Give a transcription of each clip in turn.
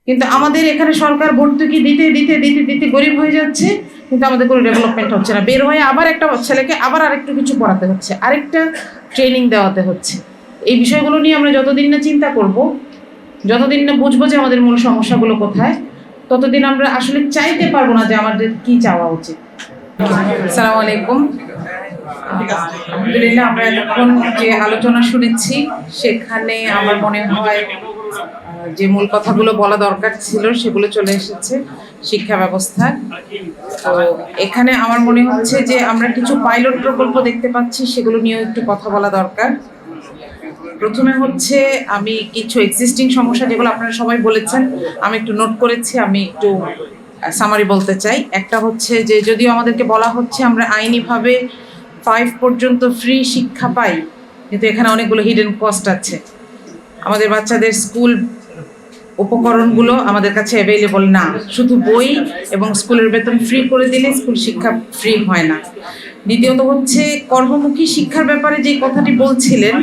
কিন্তু আমাদের এখানে সরকার ভর্তুকি দিতে দিতে দিতে দিতে গরিব হয়ে যাচ্ছে, কিন্তু আমাদের কোনো ডেভেলপমেন্ট হচ্ছে না। বের হয়ে আবার একটা ছেলেকে আবার আরেকটু কিছু পড়াতে হচ্ছে, আরেকটা ট্রেনিং দেওয়াতে হচ্ছে। এই বিষয়গুলো নিয়ে আমরা যতদিন না চিন্তা করব, যতদিন না বুঝবো যে আমাদের মূল সমস্যাগুলো কোথায়, ততদিন আমরা আসলে চাইতে পারবো না যে আমাদের কি চাওয়া উচিত। আসসালামু আলাইকুম। আলহামদুলিল্লাহ, আমরা এতক্ষণ যে আলোচনা শুনেছি সেখানে আমার মনে হয় যে মূল কথাগুলো বলা দরকার ছিল সেগুলো চলে এসেছে শিক্ষা ব্যবস্থার। তো এখানে আমার মনে হচ্ছে যে আমরা কিছু পাইলট প্রকল্প দেখতে পাচ্ছি, সেগুলো নিয়েও একটু কথা বলা দরকার। প্রথমে হচ্ছে আমি কিছু এক্সিস্টিং সমস্যা যেগুলো আপনারা সবাই বলেছেন আমি একটু নোট করেছি, আমি একটু সামারি বলতে চাই। একটা হচ্ছে যে যদিও আমাদেরকে বলা হচ্ছে আমরা আইনিভাবে 5 পর্যন্ত ফ্রি শিক্ষা পাই, কিন্তু এখানে অনেকগুলো হিডেন কস্ট আছে। আমাদের বাচ্চাদের স্কুল উপকরণগুলো আমাদের কাছে অ্যাভেলেবল না, শুধু বই এবং স্কুলের বেতন ফ্রি করে দিলে স্কুল শিক্ষা ফ্রি হয় না। দ্বিতীয়ত হচ্ছে কর্মমুখী শিক্ষার ব্যাপারে যে কথাটি বলছিলেন,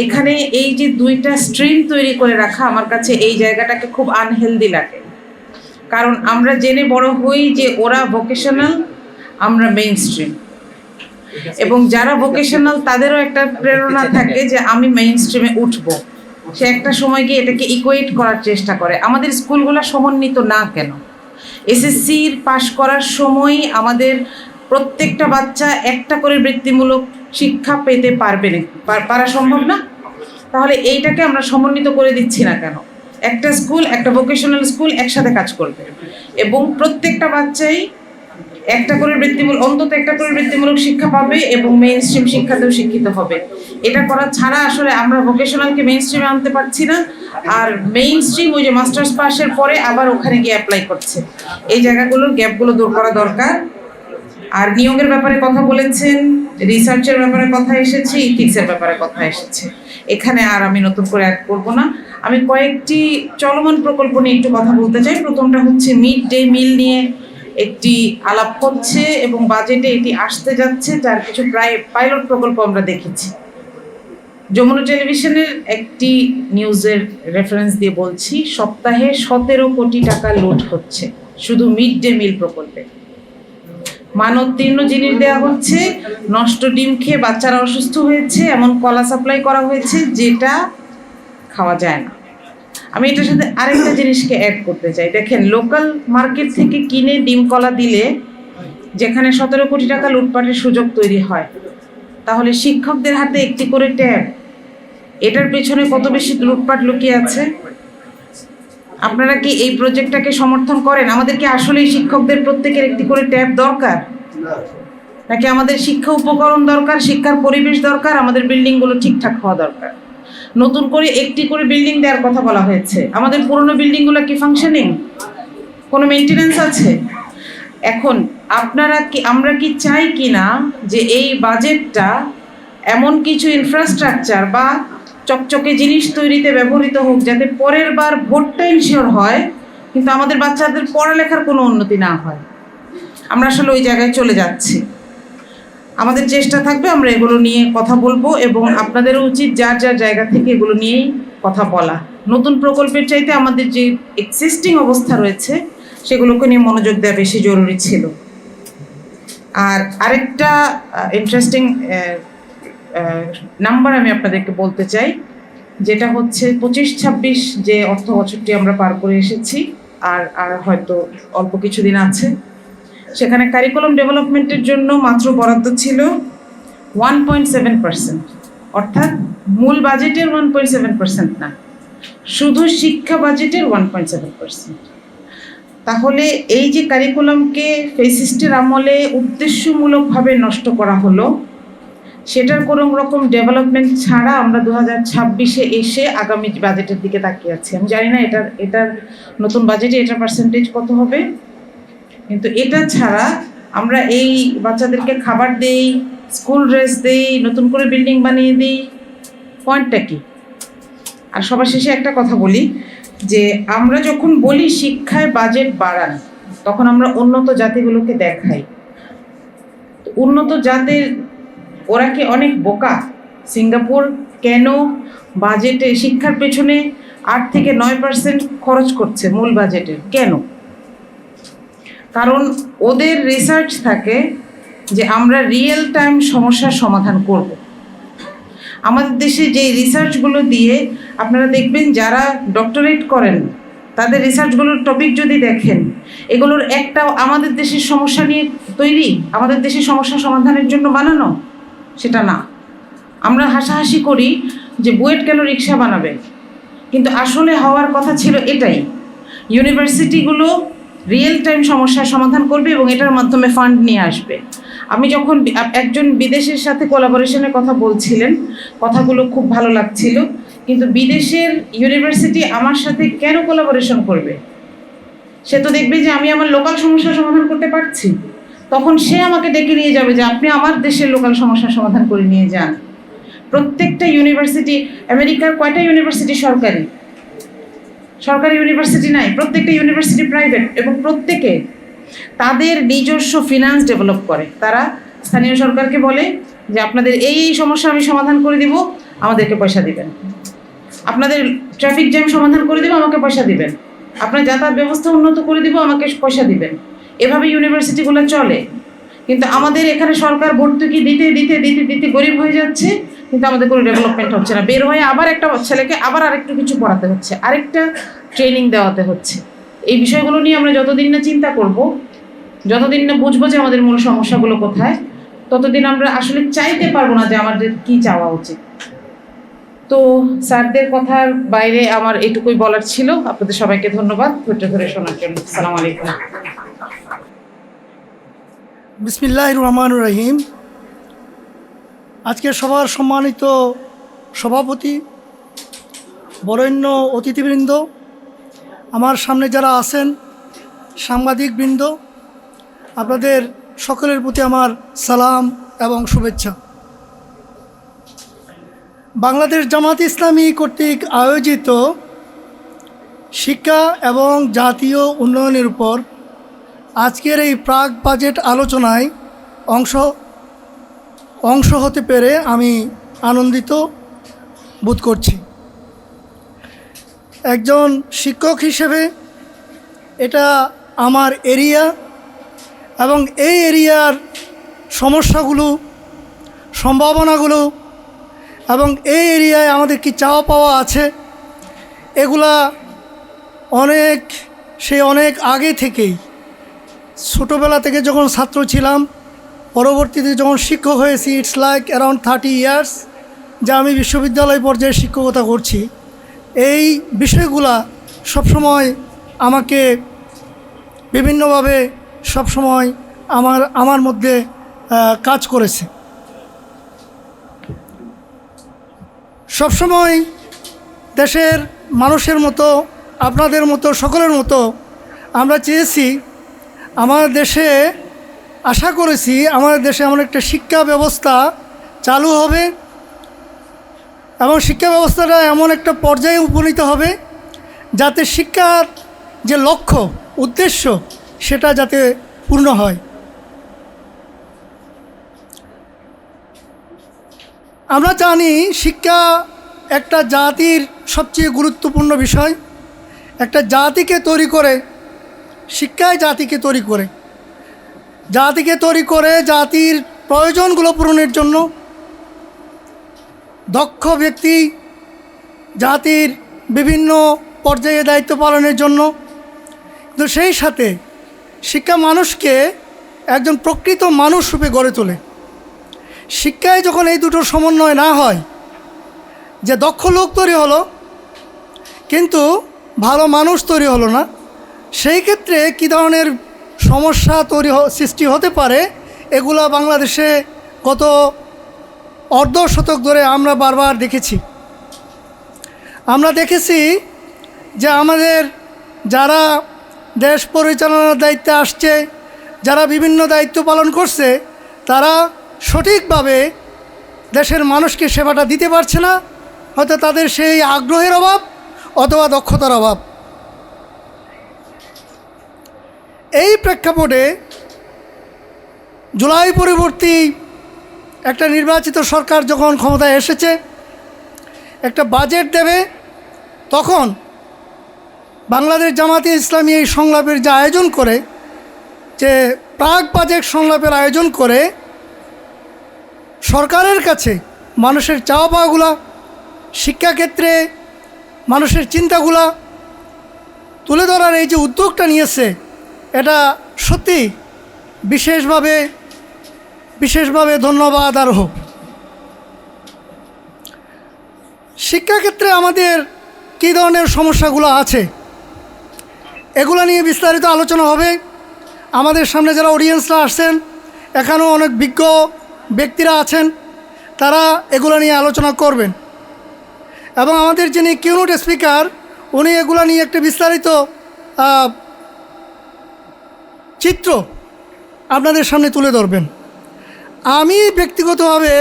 এখানে এই যে দুইটা স্ট্রিম তৈরি করে রাখা আমার কাছে এই জায়গাটাকে খুব আনহেলদি লাগে। কারণ আমরা জেনে বড় হই যে ওরা ভোকেশনাল, আমরা মেইন স্ট্রিম, এবং যারা ভোকেশনাল তাদেরও একটা প্রেরণা থাকে যে আমি মেইন স্ট্রিমে উঠবো। সে একটা সময় গিয়ে এটাকে ইকুয়েট করার চেষ্টা করে। আমাদের স্কুলগুলো সমন্বিত না কেন? এসএসসির পাশ করার সময় আমাদের প্রত্যেকটা বাচ্চা একটা করে বৃত্তিমূলক শিক্ষা পেতে পারবে না, পারা সম্ভব না? তাহলে এইটাকে আমরা সমন্বিত করে দিচ্ছি না কেন? একটা স্কুল, একটা ভোকেশনাল স্কুল একসাথে কাজ করবে এবং প্রত্যেকটা বাচ্চাই একটা করে বৃত্তিমূলক, অন্তত একটা করে বৃত্তিমূলক শিক্ষা পাবে এবং মেইন স্ট্রিম শিক্ষাতেও শিক্ষিত হবে। এটা করা ছাড়া আসলে আমরা ভোকেশনালকে মেইন স্ট্রিমে আনতে পারছি না, আর মেইন স্ট্রিম ওই যে মাস্টার্স পাশের পরে আবার ওখানে গিয়ে অ্যাপ্লাই করছে। এই জায়গাগুলোর গ্যাপগুলো দূর করা দরকার। আর নিয়োগের ব্যাপারে কথা বলেছেন, রিসার্চের ব্যাপারে কথা এসেছে, ইথিক্সের ব্যাপারে কথা এসেছে। এখানে আর আমি নতুন করে অ্যাড করব না। আমি কয়েকটি চলমান প্রকল্প নিয়ে একটু কথা বলতে চাই। প্রথমটা হচ্ছে মিড ডে মিল নিয়ে একটি আলাপ হচ্ছে এবং বাজেটে এটি আসতে যাচ্ছে, যার কিছু প্রায় পাইলট প্রকল্প আমরা দেখেছি। যমুনা টেলিভিশনের একটি নিউজের রেফারেন্স দিয়ে বলছি, সপ্তাহে 17 কোটি টাকা লুট হচ্ছে শুধু মিড ডে মিল প্রকল্পে। মানোত্তীর্ণ জিনিস দেওয়া হচ্ছে, নষ্ট ডিম খেয়ে বাচ্চারা অসুস্থ হয়েছে, এমন কলা সাপ্লাই করা হয়েছে যেটা খাওয়া যায় না। আমি এটার সাথে আরেকটা জিনিসকে অ্যাড করতে চাই। দেখেন, লোকাল মার্কেট থেকে কিনে ডিম কলা দিলে যেখানে 17 কোটি টাকা লুটপাটের সুযোগ তৈরি হয়, তাহলে শিক্ষকদের হাতে একটি করে ট্যাব, এটার পেছনে কত বেশি লুটপাট লুকিয়ে আছে? আপনারা কি এই প্রজেক্টটাকে সমর্থন করেন? আমাদের কি আসলে শিক্ষকদের প্রত্যেকের একটি করে ট্যাব দরকার, নাকি আমাদের শিক্ষা উপকরণ দরকার, শিক্ষার পরিবেশ দরকার, আমাদের বিল্ডিংগুলো ঠিকঠাক হওয়া দরকার? নতুন করে একটি করে বিল্ডিং দেওয়ার কথা বলা হয়েছে। আমাদের পুরনো বিল্ডিংগুলো কি ফাংশনিং? কোনো মেইনটেনেন্স আছে? এখন আপনারা কি, আমরা কি চাই কি না যে এই বাজেটটা এমন কিছু ইনফ্রাস্ট্রাকচার বা চকচকে জিনিস তৈরিতে ব্যবহৃত হোক যাতে পরের বার ভোটটা ইনশিওর হয়, কিন্তু আমাদের বাচ্চাদের পড়ালেখার কোনো উন্নতি না হয়? আমরা আসলে ওই জায়গায় চলে যাচ্ছি। আমাদের চেষ্টা থাকবে আমরা এগুলো নিয়ে কথা বলবো, এবং আপনাদেরও উচিত যার যার জায়গা থেকে এগুলো নিয়েই কথা বলা। নতুন প্রকল্পের চাইতে আমাদের যে এক্সিস্টিং অবস্থা রয়েছে সেগুলোকে নিয়ে মনোযোগ দেওয়া বেশি জরুরি ছিল। আর আরেকটা ইন্টারেস্টিং নাম্বার আমি আপনাদেরকে বলতে চাই, যেটা হচ্ছে 25-26 যে অর্থ বছরটি আমরা পার করে এসেছি, আর হয়তো অল্প কিছুদিন আছে, সেখানে কারিকুলাম ডেভেলপমেন্টের জন্য মাত্র বরাদ্দ ছিল 1.7%, অর্থাৎ মূল বাজেটের 1.7% না, শুধু শিক্ষা বাজেটের 1.7%। তাহলে এই যে কারিকুলামকে ফেসিস্টের আমলে উদ্দেশ্যমূলকভাবে নষ্ট করা হলো, সেটার কোনো রকম ডেভেলপমেন্ট ছাড়া আমরা 2026-এ এসে আগামী বাজেটের দিকে তাকিয়ে আছি। আমি জানি না এটার নতুন বাজেটে এটার পার্সেন্টেজ কত হবে, কিন্তু এটা ছাড়া আমরা এই বাচ্চাদেরকে খাবার দেই, স্কুল ড্রেস দেই, নতুন করে বিল্ডিং বানিয়ে দিই, পয়েন্টটা কি? আর সবার শেষে একটা কথা বলি, যে আমরা যখন বলি শিক্ষায় বাজেট বাড়ান, তখন আমরা উন্নত জাতিগুলোকে দেখাই। উন্নত জাতের ওরা কি অনেক বোকা? সিঙ্গাপুর কেন বাজেটে শিক্ষার পেছনে 8 থেকে 9% খরচ করছে মূল বাজেটের। কেন? কারণ ওদের রিসার্চ থাকে যে আমরা রিয়েল টাইম সমস্যার সমাধান করব। আমাদের দেশে যে রিসার্চগুলো দিয়ে আপনারা দেখবেন যারা ডক্টরেট করেন তাদের রিসার্চগুলোর টপিক যদি দেখেন, এগুলোর একটাও আমাদের দেশের সমস্যা নিয়ে তৈরি, আমাদের দেশের সমস্যা সমাধানের জন্য বানানো, সেটা না। আমরা হাসাহাসি করি যে বুয়েট কেন রিক্সা বানাবে, কিন্তু আসলে হওয়ার কথা ছিল এটাই, ইউনিভার্সিটিগুলো রিয়েল টাইম সমস্যার সমাধান করবে এবং এটার মাধ্যমে ফান্ড নিয়ে আসবে। আমি যখন একজন বিদেশের সাথে কোলাবোরেশনের কথা বলছিলেন, কথাগুলো খুব ভালো লাগছিল, কিন্তু বিদেশের ইউনিভার্সিটি আমার সাথে কেন কোলাবোরেশন করবে? সে তো দেখবে যে আমি আমার লোকাল সমস্যার সমাধান করতে পারছি, তখন সে আমাকে ডেকে নিয়ে যাবে যে আপনি আমার দেশের লোকাল সমস্যার সমাধান করে নিয়ে যান। প্রত্যেকটা ইউনিভার্সিটি, আমেরিকার কয়টা ইউনিভার্সিটি সরকারি? সরকারি ইউনিভার্সিটি নাই, প্রত্যেকটা ইউনিভার্সিটি প্রাইভেট, এবং প্রত্যেকে তাদের নিজস্ব ফিনান্স ডেভেলপ করে। তারা স্থানীয় সরকারকে বলে যে আপনাদের এই সমস্যা আমি সমাধান করে দিব, আমাদেরকে পয়সা দিবেন। আপনাদের ট্রাফিক জ্যাম সমাধান করে দিব, আমাকে পয়সা দিবেন। আপনার যাতায়াত ব্যবস্থা উন্নত করে দিব, আমাকে পয়সা দিবেন। এভাবে ইউনিভার্সিটিগুলো চলে। কিন্তু আমাদের এখানে সরকার ভর্তুকি দিতে দিতে দিতে দিতে গরিব হয়ে যাচ্ছে, কিন্তু আমাদের কোনো ডেভেলপমেন্ট হচ্ছে না। বের হয়ে আবার একটা ছেলেকে আবার আরেকটু কিছু পড়াতে হচ্ছে, আরেকটা ট্রেনিং দেওয়াতে হচ্ছে। এই বিষয়গুলো নিয়ে আমরা যতদিন না চিন্তা করব, যতদিন না বুঝবো যে আমাদের মূল সমস্যাগুলো কোথায়, ততদিন আমরা আসলে চাইতে পারবো না যে আমাদের কি চাওয়া উচিত। তো স্যারদের কথার বাইরে আমার এটুকুই বলার ছিল। আপনাদের সবাইকে ধন্যবাদ ধৈর্য ধরে শোনার জন্য। আসসালামু আলাইকুম। বিসমিল্লাহির রহমানির রহিম। আজকে সবার সম্মানিত সভাপতি, বরেণ্য অতিথিবৃন্দ, আমার সামনে যারা আছেন সাংবাদিকবৃন্দ, আপনাদের সকলের প্রতি আমার সালাম এবং শুভেচ্ছা। বাংলাদেশ জামাত ইসলামী কর্তৃক আয়োজিত শিক্ষা এবং জাতীয় উন্নয়নের উপর আজকের এই প্রাক বাজেট আলোচনায় অংশ হতে পেরে আমি আনন্দিত বোধ করছি। একজন শিক্ষক হিসেবে এটা আমার এরিয়া, এবং এই এরিয়ার সমস্যাগুলো, সম্ভাবনাগুলো এবং এই এরিয়ায় আমাদের কি চাওয়া পাওয়া আছে, এগুলা অনেক আগে থেকেই, ছোটোবেলা থেকে যখন ছাত্র ছিলাম, পরবর্তীতে যখন শিক্ষক হয়েছি, ইটস লাইক অ্যারাউন্ড 30 ইয়ার্স যা আমি বিশ্ববিদ্যালয় পর্যায়ে শিক্ষকতা করছি, এই বিষয়গুলা সবসময় আমাকে বিভিন্নভাবে সবসময় আমার মধ্যে কাজ করেছে। সবসময় দেশের মানুষের মতো, আপনাদের মতো, সকলের মতো আমরা চেয়েছি, আমার দেশে আশা করেছি আমাদের দেশে এমন একটা শিক্ষা ব্যবস্থা চালু হবে এবং শিক্ষা ব্যবস্থাটা এমন একটা পর্যায়ে উপনীত হবে যাতে শিক্ষার যে লক্ষ্য, উদ্দেশ্য, সেটা যাতে পূর্ণ হয়। আমরা জানি শিক্ষা একটা জাতির সবচেয়ে গুরুত্বপূর্ণ বিষয়। একটা জাতিকে তৈরি করে, শিক্ষায় জাতিকে তৈরি করে, জাতির প্রয়োজনগুলো পূরণের জন্য দক্ষ ব্যক্তি, জাতির বিভিন্ন পর্যায়ে দায়িত্ব পালনের জন্য। কিন্তু সেই সাথে শিক্ষা মানুষকে একজন প্রকৃত মানুষ রূপে গড়ে তোলে। শিক্ষায় যখন এই দুটোর সমন্বয় না হয়, যে দক্ষ লোক তৈরি হলো কিন্তু ভালো মানুষ তৈরি হলো না, সেই ক্ষেত্রে কী ধরনের সমস্যা সৃষ্টি হতে পারে, এগুলা বাংলাদেশে গত অর্ধ শতক ধরে আমরা বারবার দেখেছি। আমরা দেখেছি যে আমাদের যারা দেশ পরিচালনার দায়িত্বে আসছে, যারা বিভিন্ন দায়িত্ব পালন করছে, তারা সঠিকভাবে দেশের মানুষকে সেবাটা দিতে পারছে না। হয়তো তাদের সেই আগ্রহের অভাব অথবা দক্ষতার অভাব। এই প্রেক্ষাপটে জুলাই পরবর্তী একটা নির্বাচিত সরকার যখন ক্ষমতায় এসেছে, একটা বাজেট দেবে তখন বাংলাদেশ জামাতে ইসলামী এই সংলাপের যে আয়োজন করে, যে প্রাক বাজেট সংলাপের আয়োজন করে সরকারের কাছে মানুষের চাওয়া পাওয়াগুলা, শিক্ষাক্ষেত্রে মানুষের চিন্তাগুলা তুলে ধরার এই যে উদ্যোগটা নিয়েছে, এটা সত্যি বিশেষভাবে ধন্যবাদ আরহ। শিক্ষাক্ষেত্রে আমাদের কী ধরনের সমস্যাগুলো আছে এগুলো নিয়ে বিস্তারিত আলোচনা হবে। আমাদের সামনে যারা অডিয়েন্সরা আসছেন, এখানেও অনেক বিজ্ঞ ব্যক্তিরা আছেন, তারা এগুলো নিয়ে আলোচনা করবেন এবং আমাদের যিনি কিউনোট স্পিকার উনি এগুলো নিয়ে একটা বিস্তারিত চিত্র আপনাদের সামনে তুলে ধরবেন। আমি ব্যক্তিগতভাবে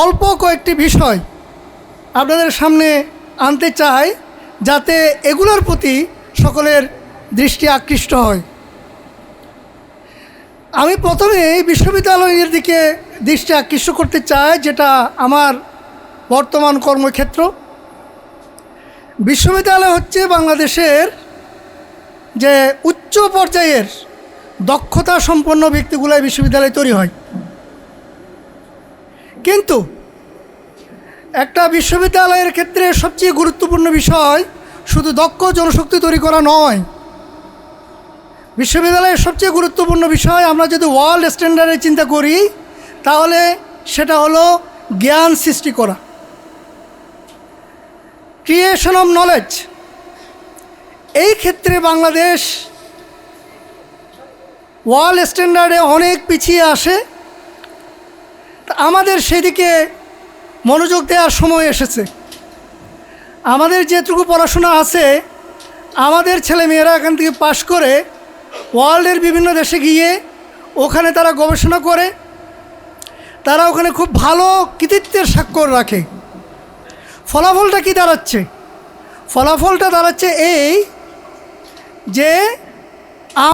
অল্প কয়েকটি বিষয় আপনাদের সামনে আনতে চাই, যাতে এগুলোর প্রতি সকলের দৃষ্টি আকৃষ্ট হয়। আমি প্রথমে বিশ্ববিদ্যালয়ের দিকে দৃষ্টি আকৃষ্ট করতে চাই, যেটা আমার বর্তমান কর্মক্ষেত্র। বিশ্ববিদ্যালয় হচ্ছে বাংলাদেশের যে উচ্চ পর্যায়ের দক্ষতা সম্পন্ন ব্যক্তিগুলোই বিশ্ববিদ্যালয় তৈরি হয়। কিন্তু একটা বিশ্ববিদ্যালয়ের ক্ষেত্রে সবচেয়ে গুরুত্বপূর্ণ বিষয় শুধু দক্ষ জনশক্তি তৈরি করা নয়। বিশ্ববিদ্যালয়ের সবচেয়ে গুরুত্বপূর্ণ বিষয়, আমরা যদি ওয়ার্ল্ড স্ট্যান্ডার্ডে চিন্তা করি, তাহলে সেটা হলো জ্ঞান সৃষ্টি করা, ক্রিয়েশন অফ নলেজ। এই ক্ষেত্রে বাংলাদেশ ওয়ার্ল্ড স্ট্যান্ডার্ডে অনেক পিছিয়ে আসে। আমাদের সেদিকে মনোযোগ দেওয়ার সময় এসেছে। আমাদের যেটুকু পড়াশোনা আছে, আমাদের ছেলেমেয়েরা এখান থেকে পাশ করে ওয়ার্ল্ডের বিভিন্ন দেশে গিয়ে ওখানে তারা গবেষণা করে, তারা ওখানে খুব ভালো কৃতিত্বের স্বাক্ষর রাখে। ফলাফলটা কি দাঁড়াচ্ছে? ফলাফলটা দাঁড়াচ্ছে এই যে